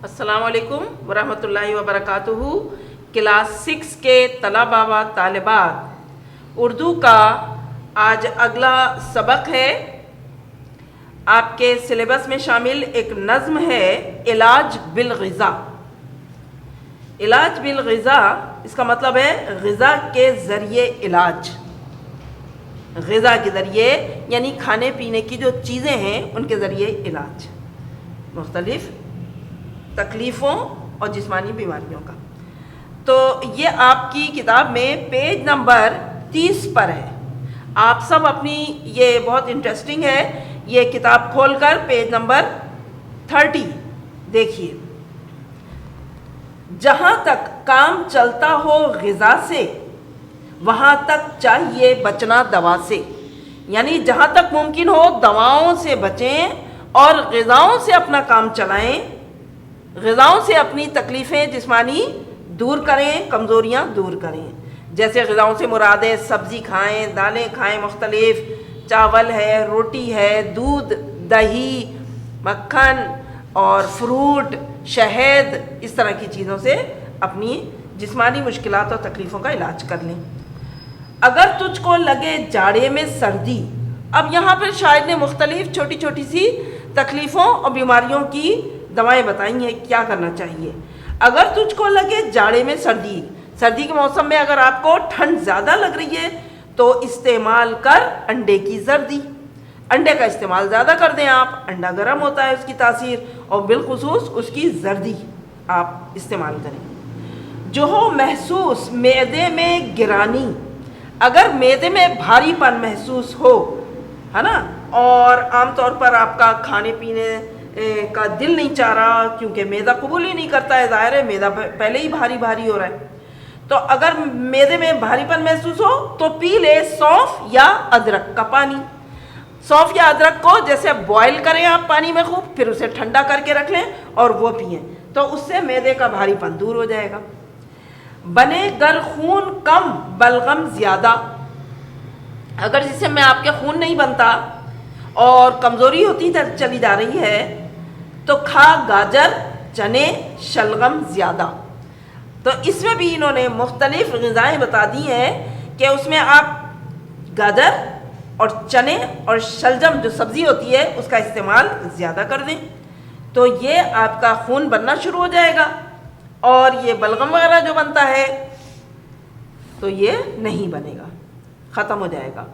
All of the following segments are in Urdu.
السلام علیکم ورحمۃ اللہ وبرکاتہ۔ کلاس 6 کے طلباء و طالبات، اردو کا آج اگلا سبق ہے۔ آپ کے سلیبس میں شامل ایک نظم ہے علاج بالغذا۔ علاج بالغذا اس کا مطلب ہے غذا کے ذریعے علاج۔ غذا کے ذریعے یعنی کھانے پینے کی جو چیزیں ہیں ان کے ذریعے علاج مختلف تکلیفوں اور جسمانی بیماریوں کا۔ تو یہ آپ کی کتاب میں پیج نمبر 30 پر ہے۔ آپ سب اپنی، یہ بہت انٹرسٹنگ ہے، یہ کتاب کھول کر پیج نمبر 30 دیکھیے۔ جہاں تک کام چلتا ہو غذا سے، وہاں تک چاہیے بچنا دوا سے۔ یعنی جہاں تک ممکن ہو دواؤں سے بچیں اور غذاؤں سے اپنا کام چلائیں، غذاؤں سے اپنی تکلیفیں جسمانی دور کریں، کمزوریاں دور کریں۔ جیسے غذاؤں سے مراد ہے سبزی کھائیں، دالیں کھائیں، مختلف چاول ہے، روٹی ہے، دودھ، دہی، مکھن اور فروٹ، شہد، اس طرح کی چیزوں سے اپنی جسمانی مشکلات اور تکلیفوں کا علاج کر لیں۔ اگر تجھ کو لگے جاڑے میں سردی، اب یہاں پر شاعر نے مختلف چھوٹی چھوٹی سی تکلیفوں اور بیماریوں کی دوائیں بتائی ہیں، کیا کرنا چاہیے۔ اگر تجھ کو لگے جاڑے میں سردی، سردی کے موسم میں اگر آپ کو ٹھنڈ زیادہ لگ رہی ہے تو استعمال کر انڈے کی زردی۔ انڈے کا استعمال زیادہ کر دیں آپ، انڈا گرم ہوتا ہے، اس کی تاثیر، اور بالخصوص اس کی زردی آپ استعمال کریں۔ جو ہو محسوس معدے میں گرانی، اگر معدے میں بھاری پن محسوس ہو، ہے نا، اور عام طور پر آپ کا کھانے پینے کا دل نہیں چاہ رہا کیونکہ معدہ قبول ہی نہیں کرتا ہے، ظاہر ہے معدہ پہلے ہی بھاری بھاری ہو رہا ہے، تو اگر معدے میں بھاری پن محسوس ہو تو پی لے سونف یا ادرک کا پانی۔ سونف یا ادرک کو جیسے بوائل کریں آپ پانی میں خوب، پھر اسے ٹھنڈا کر کے رکھ لیں اور وہ پئیں، تو اس سے معدے کا بھاری پن دور ہو جائے گا۔ بنے گر خون کم بلغم زیادہ، اگر جسم میں آپ کے خون نہیں بنتا اور کمزوری ہوتی چلی جا رہی ہے تو کھا گاجر، چنے، شلغم زیادہ۔ تو اس میں بھی انہوں نے مختلف غذائیں بتا دی ہیں کہ اس میں آپ گاجر اور چنے اور شلجم جو سبزی ہوتی ہے اس کا استعمال زیادہ کر دیں، تو یہ آپ کا خون بننا شروع ہو جائے گا، اور یہ بلغم وغیرہ جو بنتا ہے تو یہ نہیں بنے گا، ختم ہو جائے گا۔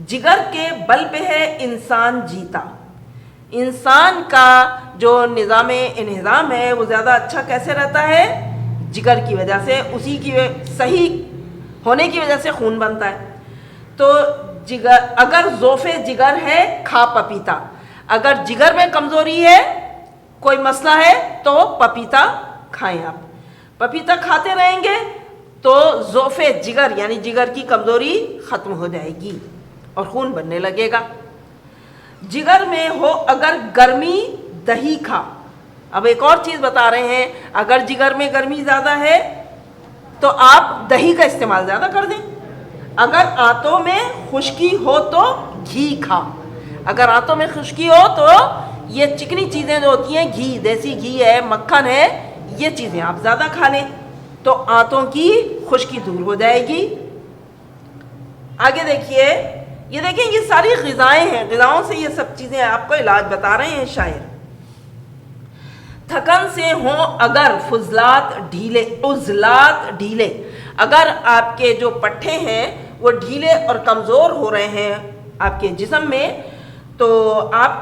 جگر کے بل پہ ہے انسان جیتا، انسان کا جو نظام انہضام ہے وہ زیادہ اچھا کیسے رہتا ہے؟ جگر کی وجہ سے، اسی کی صحیح ہونے کی وجہ سے خون بنتا ہے۔ تو جگر، اگر ذوف جگر ہے کھا پپیتا، اگر جگر میں کمزوری ہے، کوئی مسئلہ ہے تو پپیتا کھائیں آپ۔ پپیتا کھاتے رہیں گے تو ذوف جگر یعنی جگر کی کمزوری ختم ہو جائے گی اور خون بننے لگے گا۔ جگر میں ہو اگر گرمی دہی کھا، اب ایک اور چیز بتا رہے ہیں، اگر جگر میں گرمی زیادہ ہے تو آپ دہی کا استعمال زیادہ کر دیں۔ اگر آنتوں میں خشکی ہو تو گھی کھا، اگر آنتوں میں خشکی ہو تو یہ چکنی چیزیں جو ہوتی ہیں، گھی، دیسی گھی ہے، مکھن ہے، یہ چیزیں آپ زیادہ کھا لیں تو آنتوں کی خشکی دور ہو جائے گی۔ آگے دیکھیے، یہ دیکھیں یہ ساری غذائیں ہیں، غذاؤں سے یہ سب چیزیں آپ کو علاج بتا رہے ہیں شاعر۔ تھکن سے ہوں اگر فضلات ڈھیلے، عضلات ڈھیلے، اگر آپ کے جو پٹھے ہیں وہ ڈھیلے اور کمزور ہو رہے ہیں آپ کے جسم میں، تو آپ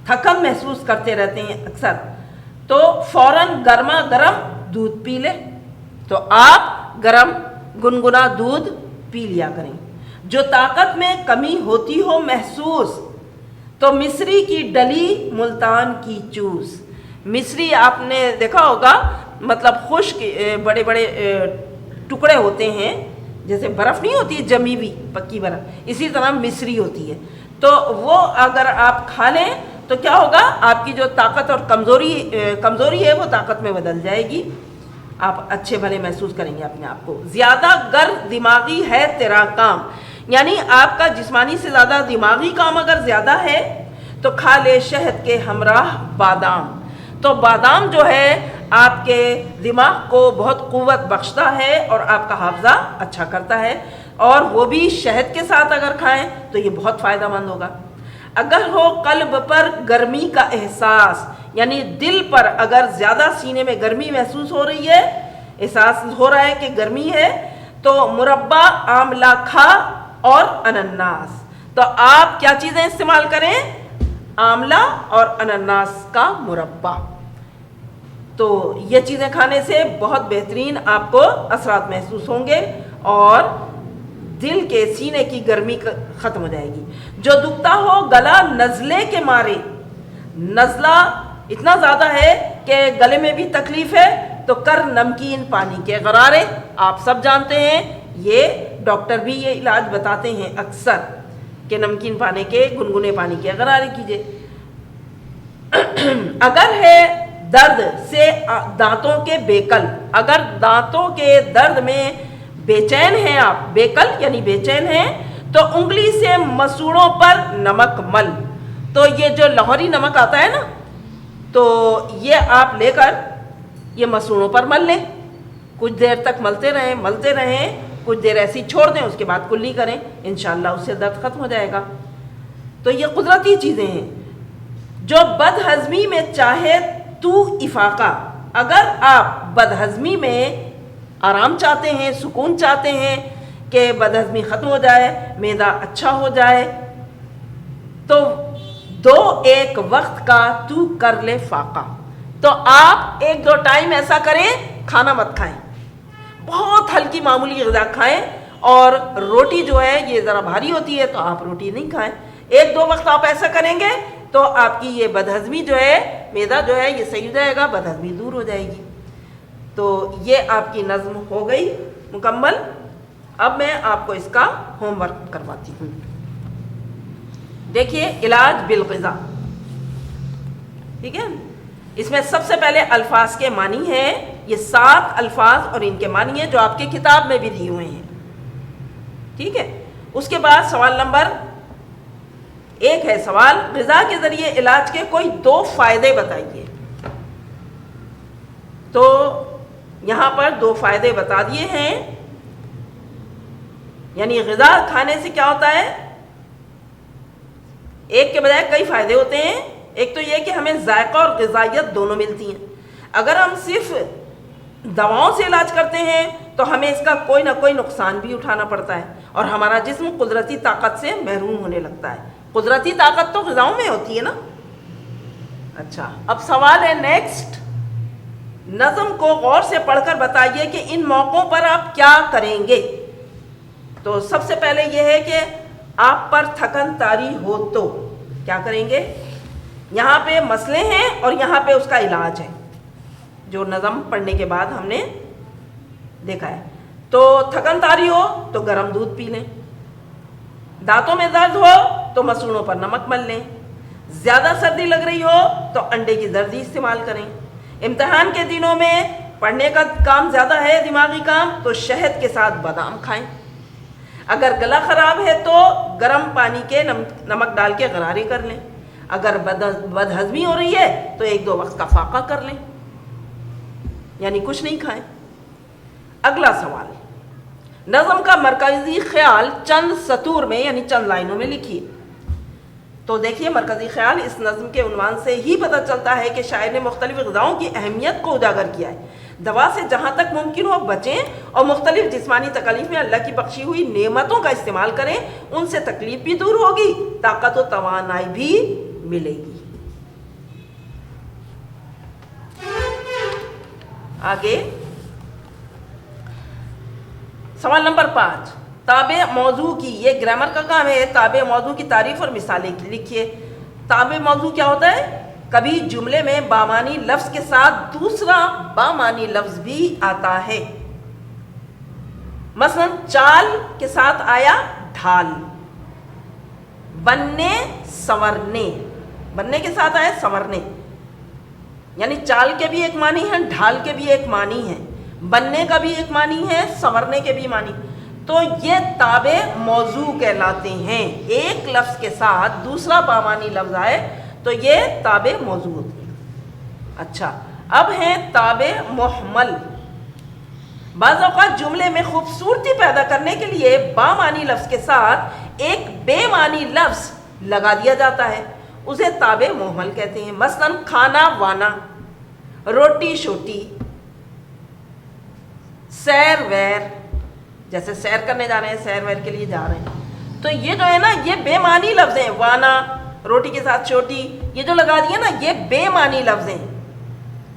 تھکن محسوس کرتے رہتے ہیں اکثر، تو فوراً گرما گرم دودھ پی لے، تو آپ گرم گنگنا دودھ پی لیا کریں۔ جو طاقت میں کمی ہوتی ہو محسوس، تو مصری کی ڈلی ملتان کی چوس۔ مصری آپ نے دیکھا ہوگا، مطلب خشک بڑے بڑے ٹکڑے ہوتے ہیں، جیسے برف نہیں ہوتی ہے جمی ہوئی پکی برف، اسی طرح مصری ہوتی ہے، تو وہ اگر آپ کھا لیں تو کیا ہوگا، آپ کی جو طاقت اور کمزوری ہے وہ طاقت میں بدل جائے گی، آپ اچھے بھلے محسوس کریں گے اپنے آپ کو۔ زیادہ گر دماغی ہے تیرا کام، یعنی آپ کا جسمانی سے زیادہ دماغی کام اگر زیادہ ہے تو کھا لے شہد کے ہمراہ بادام۔ تو بادام جو ہے آپ کے دماغ کو بہت قوت بخشتا ہے اور آپ کا حافظہ اچھا کرتا ہے، اور وہ بھی شہد کے ساتھ اگر کھائیں تو یہ بہت فائدہ مند ہوگا۔ اگر ہو قلب پر گرمی کا احساس، یعنی دل پر اگر زیادہ سینے میں گرمی محسوس ہو رہی ہے، احساس ہو رہا ہے کہ گرمی ہے، تو مربع آملہ کھا اور انناس، تو آپ کیا چیزیں استعمال کریں؟ آملہ اور انناس کا مربع۔ تو یہ چیزیں کھانے سے بہت بہترین آپ کو اثرات محسوس ہوں گے اور دل کے سینے کی گرمی ختم ہو جائے گی۔ جو دکھتا ہو گلا نزلے کے مارے، نزلہ اتنا زیادہ ہے کہ گلے میں بھی تکلیف ہے، تو کر نمکین پانی کے غرارے۔ آپ سب جانتے ہیں، یہ ڈاکٹر بھی یہ علاج بتاتے ہیں اکثر کہ نمکین پانی کے، گنگنے پانی کے غرارے کیجئے۔ اگر ہے درد سے دانتوں کے بیکل، اگر دانتوں کے درد میں بے چین ہیں آپ، بیکل یعنی بے چین ہیں، تو انگلی سے مسوڑوں پر نمک مل۔ تو یہ جو لاہوری نمک آتا ہے نا، تو یہ آپ لے کر یہ مسوڑوں پر مل لیں، کچھ دیر تک ملتے رہیں، کچھ دیر ایسی چھوڑ دیں، اس کے بعد کلی کریں، انشاءاللہ اس سے درد ختم ہو جائے گا۔ تو یہ قدرتی چیزیں ہیں۔ جو بد ہضمی میں چاہے تو افاقہ، اگر آپ بد ہضمی میں آرام چاہتے ہیں، سکون چاہتے ہیں کہ بد ہضمی ختم ہو جائے، معدہ اچھا ہو جائے، تو 2 وقت کا تو کر لے فاقہ۔ تو آپ 1-2 ٹائم ایسا کریں، کھانا مت کھائیں، بہت ہلکی معمولی غذا کھائیں، اور روٹی جو ہے یہ ذرا بھاری ہوتی ہے تو آپ روٹی نہیں کھائیں۔ 1-2 وقت آپ ایسا کریں گے تو آپ کی یہ بد ہضمی جو ہے، معدہ جو ہے یہ صحیح ہو جائے گا، بد ہضمی دور ہو جائے گی۔ تو یہ آپ کی نظم ہو گئی مکمل۔ اب میں آپ کو اس کا ہوم ورک کرواتی ہوں۔ دیکھیے، علاج بالغذا، ٹھیک ہے؟ اس میں سب سے پہلے الفاظ کے معنی ہیں، یہ 7 الفاظ اور ان کے معنی ہیں جو آپ کی کتاب میں بھی دیے ہوئے ہیں، ٹھیک ہے؟ اس کے بعد سوال نمبر 1 ہے سوال، غذا کے ذریعے علاج کے کوئی 2 فائدے بتائیے۔ تو یہاں پر 2 فائدے بتا دیے ہیں، یعنی غذا کھانے سے کیا ہوتا ہے، ایک کے بجائے کئی فائدے ہوتے ہیں۔ ایک تو یہ کہ ہمیں ذائقہ اور غذائیت دونوں ملتی ہیں۔ اگر ہم صرف دواؤں سے علاج کرتے ہیں تو ہمیں اس کا کوئی نہ کوئی نقصان بھی اٹھانا پڑتا ہے، اور ہمارا جسم قدرتی طاقت سے محروم ہونے لگتا ہے۔ قدرتی طاقت تو غذاؤں میں ہوتی ہے نا۔ اچھا، اب سوال ہے نیکسٹ، نظم کو غور سے پڑھ کر بتائیے کہ ان موقعوں پر آپ کیا کریں گے۔ تو سب سے پہلے یہ ہے کہ آپ پر تھکن طاری ہو تو کیا کریں گے۔ یہاں پہ مسئلے ہیں اور یہاں پہ اس کا علاج ہے، جو نظم پڑھنے کے بعد ہم نے دیکھا ہے۔ تو تھکن طاری ہو تو گرم دودھ پی لیں، دانتوں میں درد ہو تو مسوڑوں پر نمک مل لیں، زیادہ سردی لگ رہی ہو تو انڈے کی زردی استعمال کریں، امتحان کے دنوں میں پڑھنے کا کام زیادہ ہے، دماغی کام، تو شہد کے ساتھ بادام کھائیں، اگر گلا خراب ہے تو گرم پانی کے نمک ڈال کے غرارے کر لیں، اگر بد ہضمی ہو رہی ہے تو 1-2 وقت کا فاقہ کر لیں، یعنی کچھ نہیں کھائیں۔ اگلا سوال، نظم کا مرکزی خیال چند سطور میں یعنی چند لائنوں میں لکھیے۔ تو دیکھیے، مرکزی خیال اس نظم کے عنوان سے ہی پتہ چلتا ہے کہ شاعر نے مختلف غذاؤں کی اہمیت کو اجاگر کیا ہے۔ دوا سے جہاں تک ممکن ہو بچیں اور مختلف جسمانی تکالیف میں اللہ کی بخشی ہوئی نعمتوں کا استعمال کریں، ان سے تکلیف بھی دور ہوگی، طاقت و توانائی بھی ملے گی۔ آگے سوال نمبر 5، تابع موضوع کی، یہ گرامر کا کام ہے، تابع موضوع کی تعریف اور مثالیں لکھیے۔ تابع موضوع کیا ہوتا ہے؟ کبھی جملے میں بامانی لفظ کے ساتھ دوسرا بامانی لفظ بھی آتا ہے، مثلا چال کے ساتھ آیا ڈھال، بننے سنورنے، بننے کے ساتھ آیا سنورنے، یعنی چال کے بھی ایک معنی ہے، ڈھال کے بھی ایک معنی ہے، بننے کا بھی ایک معنی ہے، سنورنے کے بھی معنی، تو یہ تابع موضوع کہلاتے ہیں۔ ایک لفظ کے ساتھ دوسرا بامانی لفظ آئے تو یہ تابع موضوع ہوتے ہیں۔ اچھا، اب ہیں تابع محمل. بعض اوقات جملے میں خوبصورتی پیدا کرنے کے لیے بامعنی لفظ کے ساتھ ایک بے معنی لفظ لگا دیا جاتا ہے، اسے تابع محمل کہتے ہیں. مثلا کھانا وانا، روٹی شوٹی، سیر ویر، جیسے سیر کرنے جا رہے ہیں، سیر ویر کے لیے جا رہے ہیں، تو یہ جو ہے نا یہ بے معنی لفظ ہیں. وانا روٹی کے ساتھ چھوٹی، یہ جو لگا دیا نا یہ بے معنی لفظ ہیں،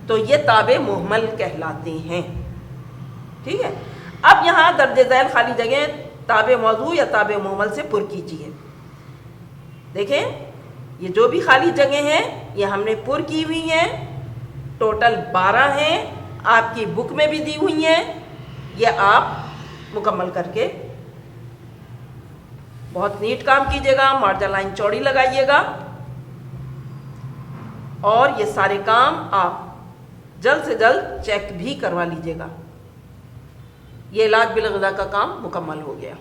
تو یہ تابع محمل کہلاتے ہیں. ٹھیک ہے. اب یہاں درج ذیل خالی جگہ تابع موضوع یا تابع محمل سے پر کیجیے. دیکھیں یہ جو بھی خالی جگہ ہیں یہ ہم نے پر کی ہوئی ہیں. ٹوٹل 12 ہیں، آپ کی بک میں بھی دی ہوئی ہیں. یہ آپ مکمل کر کے بہت نیٹ کام کیجیے گا، مارجن لائن چوڑی لگائیے گا، اور یہ سارے کام آپ جلد سے جلد چیک بھی کروا لیجیے گا. یہ علاج بالغذا کا کام مکمل ہو گیا.